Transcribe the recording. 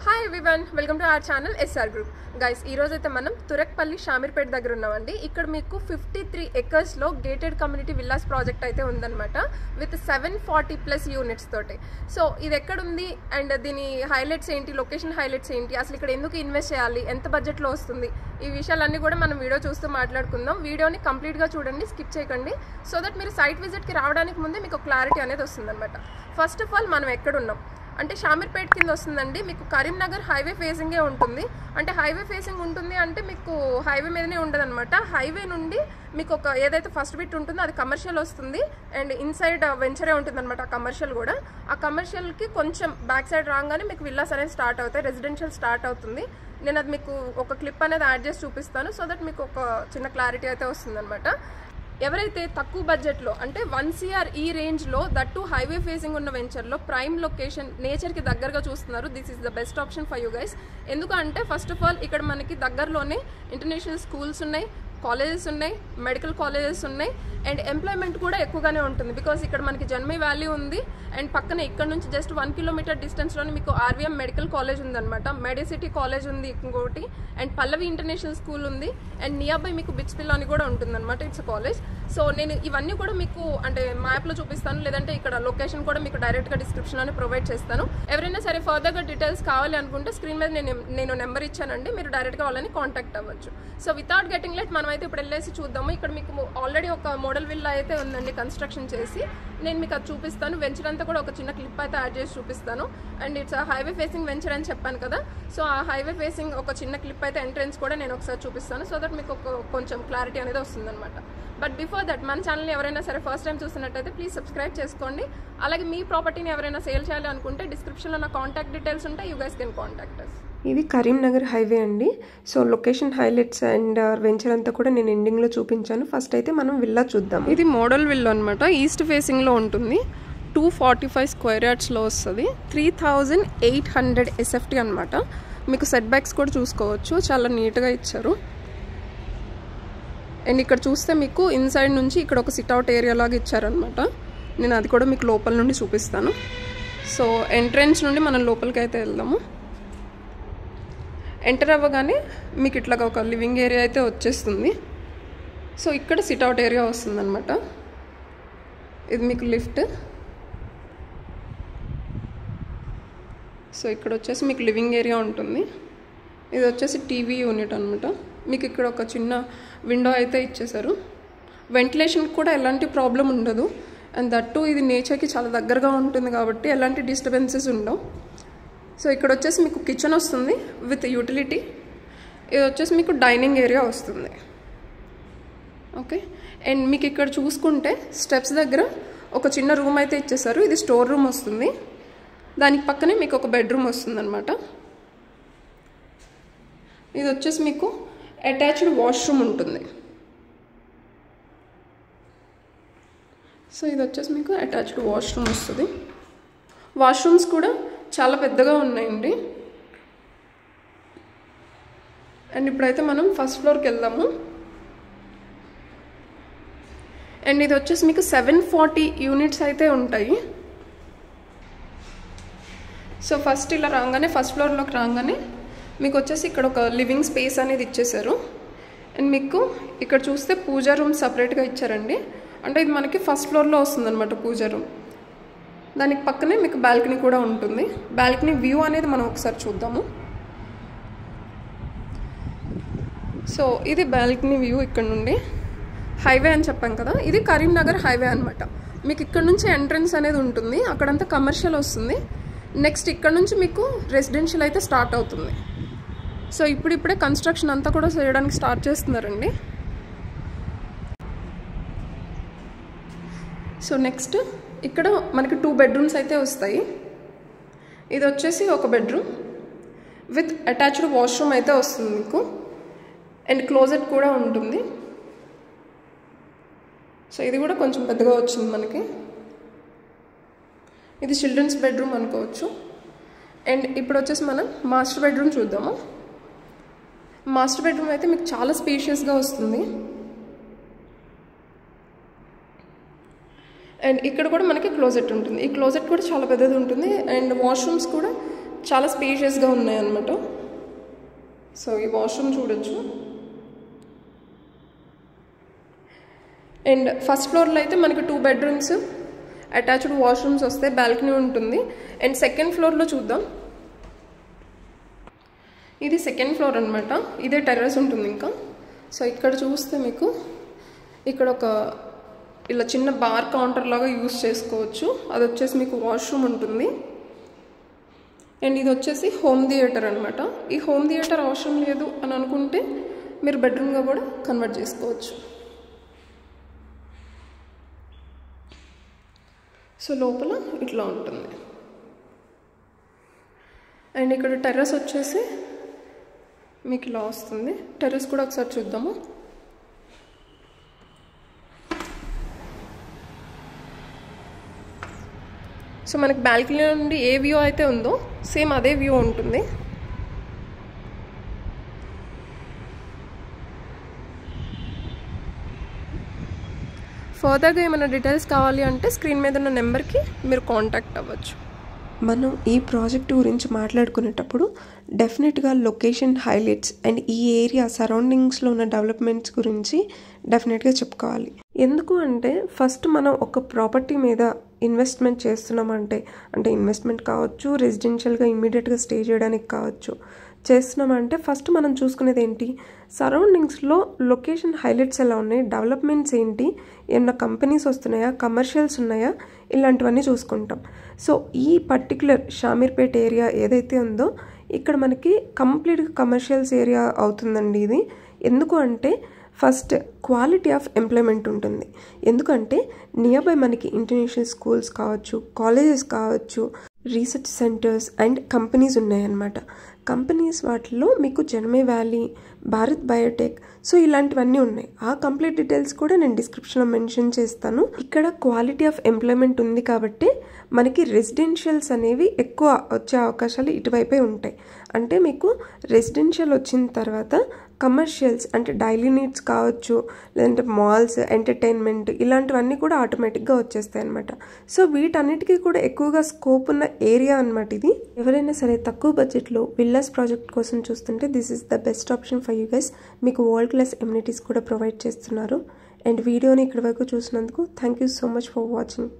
Hi everyone, welcome to our channel SR group. Guys, ఈరోజు అయితే మనం తురక్పల్లి షామీర్పేట దగ్గర ఉన్నామండి. ఇక్కడ మీకు 53 ఎకర్స్లో గేటెడ్ కమ్యూనిటీ విల్లాస్ ప్రాజెక్ట్ అయితే ఉందన్నమాట, విత్ 740+ యూనిట్స్ తోటి. సో ఇది ఎక్కడుంది అండ్ దీని హైలైట్స్ ఏంటి, లొకేషన్ హైలైట్స్ ఏంటి, అసలు ఇక్కడ ఎందుకు ఇన్వెస్ట్ చేయాలి, ఎంత బడ్జెట్లో వస్తుంది, ఈ విషయాలన్నీ కూడా మనం వీడియో చూస్తూ మాట్లాడుకుందాం. వీడియోని కంప్లీట్గా చూడండి, స్కిప్ చేయకండి, సో దట్ మీరు సైట్ విజిట్కి రావడానికి ముందే మీకు క్లారిటీ అనేది వస్తుందన్నమాట. ఫస్ట్ ఆఫ్ ఆల్ మనం ఎక్కడున్నాం అంటే షామీర్పేట కింద వస్తుందండి. మీకు కరీంనగర్ హైవే ఫేసింగే ఉంటుంది. అంటే హైవే ఫేసింగ్ ఉంటుంది అంటే మీకు హైవే మీదనే ఉండదు అనమాట. హైవే నుండి మీకు ఒక ఏదైతే ఫస్ట్ బిట్ ఉంటుందో అది కమర్షియల్ వస్తుంది అండ్ ఇన్సైడ్ వెంచరే ఉంటుంది అనమాట. ఆ కమర్షియల్ కూడా, ఆ కమర్షియల్కి కొంచెం బ్యాక్ సైడ్ రాగానే మీకు విల్లాస్ అనేది స్టార్ట్ అవుతాయి, రెసిడెన్షియల్ స్టార్ట్ అవుతుంది. నేను అది మీకు ఒక క్లిప్ అనేది యాడ్ చేసి చూపిస్తాను, సో దట్ మీకు ఒక చిన్న క్లారిటీ అయితే వస్తుంది అనమాట. ఎవరైతే తక్కువ బడ్జెట్లో అంటే 1 CR ఈ రేంజ్లో దట్టు హైవే ఫేసింగ్ ఉన్న వెంచర్లో ప్రైమ్ లొకేషన్ నేచర్కి దగ్గరగా చూస్తున్నారు, this is the best option for you guys. ఎందుకంటే ఫస్ట్ ఆఫ్ ఆల్ ఇక్కడ మనకి దగ్గరలోనే ఇంటర్నేషనల్ స్కూల్స్ ఉన్నాయి, కాలేజెస్ ఉన్నాయి, మెడికల్ కాలేజెస్ ఉన్నాయి అండ్ ఎంప్లాయ్మెంట్ కూడా ఎక్కువగానే ఉంటుంది. బికాస్ ఇక్కడ మనకి జన్మీ వ్యాలీ ఉంది అండ్ పక్కన ఇక్కడ నుంచి జస్ట్ 1 కిలోమీటర్ డిస్టెన్స్లోనే మీకు RVM మెడికల్ కాలేజ్ ఉందన్నమాట, మెడిసిటీ కాలేజ్ ఉంది ఇంకోటి, అండ్ పల్లవి ఇంటర్నేషనల్ స్కూల్ ఉంది అండ్ నియర్ బై మీకు బిచ్పిల్లో అని కూడా ఉంటుందన్నమాట, ఇట్స్ కాలేజ్. సో నేను ఇవన్నీ కూడా మీకు అంటే మ్యాప్లో చూపిస్తాను, లేదంటే ఇక్కడ లొకేషన్ కూడా మీకు డైరెక్ట్గా డిస్క్రిప్షన్లోనే ప్రొవైడ్ చేస్తాను. ఎవరైనా సరే ఫర్దర్గా డీటెయిల్స్ కావాలి అనుకుంటే స్క్రీన్ మీద నేను నెంబర్ ఇచ్చానండి, మీరు డైరెక్ట్గా వాళ్ళని కాంటాక్ట్ అవ్వచ్చు. సో వితౌట్ గెటింగ్ లెట్ మనం అయితే ఇప్పుడు వెళ్ళేసి చూద్దాము. ఇక్కడ మీకు ఆల్రెడీ ఒక మోడల్ విల్లా అయితే ఉందండి కన్స్ట్రక్షన్ చేసి, నేను మీకు అది చూపిస్తాను. వెంచర్ అంతా కూడా ఒక చిన్న క్లిప్ అయితే యాడ్ చేసి చూపిస్తాను. And it's highway facing venture అని చెప్పాను కదా, సో ఆ హైవే ఫేసింగ్ ఒక చిన్న క్లిప్ అయితే ఎంట్రెన్స్ కూడా నేను ఒకసారి చూపిస్తాను, సో దట్ మీకు కొంచెం క్లారిటీ అనేది వస్తుందన్నమాట. బట్ బిఫోర్ దట్ మన ఛానల్ని ఎవరైనా సరే ఫస్ట్ టైం చూస్తున్నట్టయితే ప్లీజ్ సబ్స్క్రైబ్ చేసుకోండి. అలాగే మీ ప్రాపర్టీని ఎవరైనా సేల్ చేయాలి అనుకుంటే డిస్క్రిప్షన్లో నా కాంటాక్ట్ డీటెయిల్స్ ఉంటాయి, you guys can contact us. ఇది కరీంనగర్ హైవే అండి. So location highlights and venture అంతా కూడా నేను ఎండింగ్లో చూపించాను. ఫస్ట్ అయితే మనం విల్లా చూద్దాం. ఇది మోడల్ విల్లా అనమాట, ఈస్ట్ ఫేసింగ్లో ఉంటుంది, 245 స్క్వేర్ యార్డ్స్లో వస్తుంది, 3800 SFT అనమాట. మీకు సెట్ బ్యాక్స్ కూడా చూసుకోవచ్చు, చాలా నీట్గా ఇచ్చారు. అండ్ ఇక్కడ చూస్తే మీకు ఇన్సైడ్ నుంచి ఇక్కడ ఒక సిట్అవుట్ ఏరియా లాగా ఇచ్చారనమాట, నేను అది కూడా మీకు లోపల నుండి చూపిస్తాను. సో ఎంట్రెన్స్ నుండి మనం లోపలికి అయితే వెళ్దాము. ఎంటర్ అవ్వగానే మీకు ఇట్లాగా ఒక లివింగ్ ఏరియా అయితే వచ్చేస్తుంది. సో ఇక్కడ సిట్అవుట్ ఏరియా వస్తుందన్నమాట. ఇది మీకు లిఫ్ట్. సో ఇక్కడ వచ్చేసి మీకు లివింగ్ ఏరియా ఉంటుంది. ఇది వచ్చేసి టీవీ యూనిట్ అనమాట. మీకు ఇక్కడ ఒక చిన్న విండో అయితే ఇచ్చేసారు. వెంటిలేషన్ కూడా ఎలాంటి ప్రాబ్లం ఉండదు అండ్ దట్టు ఇది నేచర్కి చాలా దగ్గరగా ఉంటుంది కాబట్టి ఎలాంటి డిస్టర్బెన్సెస్ ఉండవు. సో ఇక్కడ వచ్చేసి మీకు కిచెన్ వస్తుంది విత్ యూటిలిటీ. ఇది వచ్చేసి మీకు డైనింగ్ ఏరియా వస్తుంది. ఓకే, అండ్ మీకు ఇక్కడ చూసుకుంటే స్టెప్స్ దగ్గర ఒక చిన్న రూమ్ అయితే ఇచ్చేసారు, ఇది స్టోర్ రూమ్ వస్తుంది. దానికి పక్కనే మీకు ఒక బెడ్రూమ్ వస్తుంది అనమాట. ఇది వచ్చేసి మీకు అటాచ్డ్ వాష్రూమ్ ఉంటుంది. సో ఇది వచ్చేసి మీకు అటాచ్డ్ వాష్రూమ్ వస్తుంది. వాష్రూమ్స్ కూడా చాలా పెద్దగా ఉన్నాయండి. అండ్ ఇప్పుడైతే మనం ఫస్ట్ ఫ్లోర్కి వెళ్దాము. అండ్ ఇది వచ్చేసి మీకు 740 యూనిట్స్ అయితే ఉంటాయి. సో ఫస్ట్ ఇలా రాగానే ఫస్ట్ ఫ్లోర్లోకి రాగానే మీకు వచ్చేసి ఇక్కడ ఒక లివింగ్ స్పేస్ అనేది ఇచ్చేసారు. అండ్ మీకు ఇక్కడ చూస్తే పూజా రూమ్ సపరేట్గా ఇచ్చారండి. అంటే ఇది మనకి ఫస్ట్ ఫ్లోర్లో వస్తుందన్నమాట పూజా రూమ్. దానికి పక్కనే మీకు బాల్కనీ కూడా ఉంటుంది. బాల్కనీ వ్యూ అనేది మనం ఒకసారి చూద్దాము. సో ఇది బాల్కనీ వ్యూ ఇక్కడ నుండి. హైవే అని చెప్పాం కదా, ఇది కరీంనగర్ హైవే అనమాట. మీకు ఇక్కడ నుంచి ఎంట్రన్స్ అనేది ఉంటుంది, అక్కడంతా కమర్షియల్ వస్తుంది. నెక్స్ట్ ఇక్కడ నుంచి మీకు రెసిడెన్షియల్ అయితే స్టార్ట్ అవుతుంది. సో ఇప్పుడిప్పుడే కన్స్ట్రక్షన్ అంతా కూడా చేయడానికి స్టార్ట్ చేస్తున్నారండి. సో నెక్స్ట్ ఇక్కడ మనకి 2 బెడ్రూమ్స్ అయితే వస్తాయి. ఇది వచ్చేసి ఒక బెడ్రూమ్ విత్ అటాచ్డ్ వాష్రూమ్ అయితే వస్తుంది మీకు, అండ్ క్లోజెట్ కూడా ఉంటుంది. సో ఇది కూడా కొంచెం పెద్దగా వచ్చింది మనకి. ఇది చిల్డ్రన్స్ బెడ్రూమ్ అనుకోవచ్చు. అండ్ ఇప్పుడు వచ్చేసి మనం మాస్టర్ బెడ్రూమ్ చూద్దాము. మాస్టర్ బెడ్రూమ్ అయితే మీకు చాలా స్పేషియస్గా వస్తుంది. అండ్ ఇక్కడ కూడా మనకి క్లోజెట్ ఉంటుంది. ఈ క్లోజెట్ కూడా చాలా పెద్దది ఉంటుంది అండ్ వాష్రూమ్స్ కూడా చాలా స్పేషియస్గా ఉన్నాయన్నమాట. సో ఈ వాష్రూమ్ చూడొచ్చు. అండ్ ఫస్ట్ ఫ్లోర్లో అయితే మనకి 2 బెడ్రూమ్స్, అటాచ్డ్ వాష్రూమ్స్ వస్తాయి, బాల్కనీ ఉంటుంది. అండ్ సెకండ్ ఫ్లోర్లో చూద్దాం. ఇది సెకండ్ ఫ్లోర్ అనమాట. ఇదే టెర్రస్ ఉంటుంది ఇంకా. సో ఇక్కడ చూస్తే మీకు ఇక్కడ ఒక ఇలా చిన్న బార్ కౌంటర్ లాగా యూస్ చేసుకోవచ్చు. అది వచ్చేసి మీకు వాష్రూమ్ ఉంటుంది. అండ్ ఇది వచ్చేసి హోమ్ థియేటర్ అనమాట. ఈ హోమ్ థియేటర్ అవసరం లేదు అని అనుకుంటే మీరు బెడ్రూమ్గా కూడా కన్వర్ట్ చేసుకోవచ్చు. సో లోపల ఇట్లా ఉంటుంది. అండ్ ఇక్కడ టెర్రస్ వచ్చేసి మీకు ఇలా వస్తుంది. టెర్రస్ కూడా ఒకసారి చూద్దాము. సో మనకి బాల్కనీ నుండి ఏ వ్యూ అయితే ఉందో సేమ్ అదే వ్యూ ఉంటుంది. ఫర్దర్గా ఏమైనా డీటెయిల్స్ కావాలి అంటే స్క్రీన్ మీద ఉన్న నెంబర్కి మీరు కాంటాక్ట్ అవ్వచ్చు. మనం ఈ ప్రాజెక్ట్ గురించి మాట్లాడుకునేటప్పుడు డెఫినెట్గా లొకేషన్ హైలైట్స్ అండ్ ఈ ఏరియా సరౌండింగ్స్లో ఉన్న డెవలప్మెంట్స్ గురించి డెఫినెట్గా చెప్పుకోవాలి. ఎందుకు అంటే ఫస్ట్ మనం ఒక ప్రాపర్టీ మీద ఇన్వెస్ట్మెంట్ చేస్తున్నామంటే, అంటే ఇన్వెస్ట్మెంట్ కావచ్చు, రెసిడెన్షియల్గా ఇమ్మీడియట్గా స్టే చేయడానికి కావచ్చు, చేస్తున్నామంటే ఫస్ట్ మనం చూసుకునేది ఏంటి, సరౌండింగ్స్లో లొకేషన్ హైలైట్స్ ఎలా ఉన్నాయి, డెవలప్మెంట్స్ ఏంటి, ఏమన్నా కంపెనీస్ వస్తున్నాయా, కమర్షియల్స్ ఉన్నాయా, ఇలాంటివన్నీ చూసుకుంటాం. సో ఈ పర్టికులర్ షామీర్పేట్ ఏరియా ఏదైతే ఉందో ఇక్కడ మనకి కంప్లీట్గా కమర్షియల్స్ ఏరియా అవుతుందండి ఇది. ఎందుకు అంటే ఫస్ట్ క్వాలిటీ ఆఫ్ ఎంప్లాయ్మెంట్ ఉంటుంది. ఎందుకంటే నియర్ బై మనకి ఇంటర్నేషనల్ స్కూల్స్ కావచ్చు, కాలేజెస్ కావచ్చు, రీసెర్చ్ సెంటర్స్ అండ్ కంపెనీస్ ఉన్నాయన్నమాట. కంపెనీస్ వాటిలో మీకు జనమే వ్యాలీ, భారత్ బయోటెక్, సో ఇలాంటివన్నీ ఉన్నాయి. ఆ కంప్లీట్ డీటెయిల్స్ కూడా నేను డిస్క్రిప్షన్లో మెన్షన్ చేస్తాను. ఇక్కడ క్వాలిటీ ఆఫ్ ఎంప్లాయ్మెంట్ ఉంది కాబట్టి మనకి రెసిడెన్షియల్స్ అనేవి ఎక్కువ వచ్చే అవకాశాలు ఇటువైపే ఉంటాయి. అంటే మీకు రెసిడెన్షియల్ వచ్చిన తర్వాత కమర్షియల్స్ అంటే డైలీ నీడ్స్ కావచ్చు, లేదంటే మాల్స్, ఎంటర్టైన్మెంట్ ఇలాంటివన్నీ కూడా ఆటోమేటిక్గా వచ్చేస్తాయి అనమాట. సో వీటన్నిటికీ కూడా ఎక్కువగా స్కోప్ ఉన్న ఏరియా అనమాట ఇది. ఎవరైనా సరే తక్కువ బడ్జెట్లో విల్లాస్ ప్రాజెక్ట్ కోసం చూస్తుంటే this is the best option for you guys. మీకు వరల్డ్ క్లాస్ ఎమ్యూనిటీస్ కూడా ప్రొవైడ్ చేస్తున్నారు. అండ్ వీడియోని ఇక్కడి వరకు చూసినందుకు thank you so much for watching.